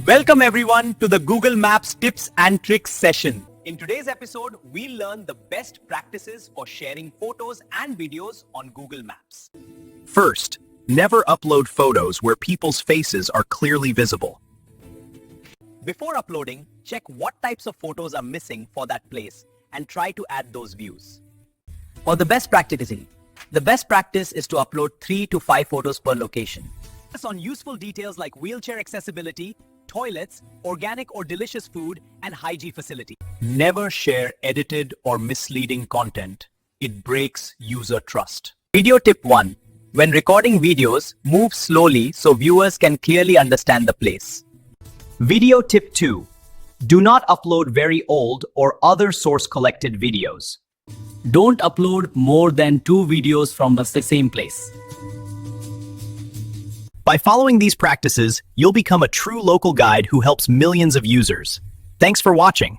Welcome everyone to the Google Maps tips and tricks session. In today's episode, we'll learn the best practices for sharing photos and videos on Google Maps. First, never upload photos where people's faces are clearly visible. Before uploading, check what types of photos are missing for that place and try to add those views. Or the best practice is to upload 3 to 5 photos per location. Focus on useful details like wheelchair accessibility, toilets, organic or delicious food, and hygiene facility. Never share edited or misleading content. It breaks user trust. Video tip 1. When recording videos, move slowly so viewers can clearly understand the place. Video tip 2. Do not upload very old or other source collected videos. Don't upload more than 2 videos from the same place. By following these practices, you'll become a true local guide who helps millions of users. Thanks for watching.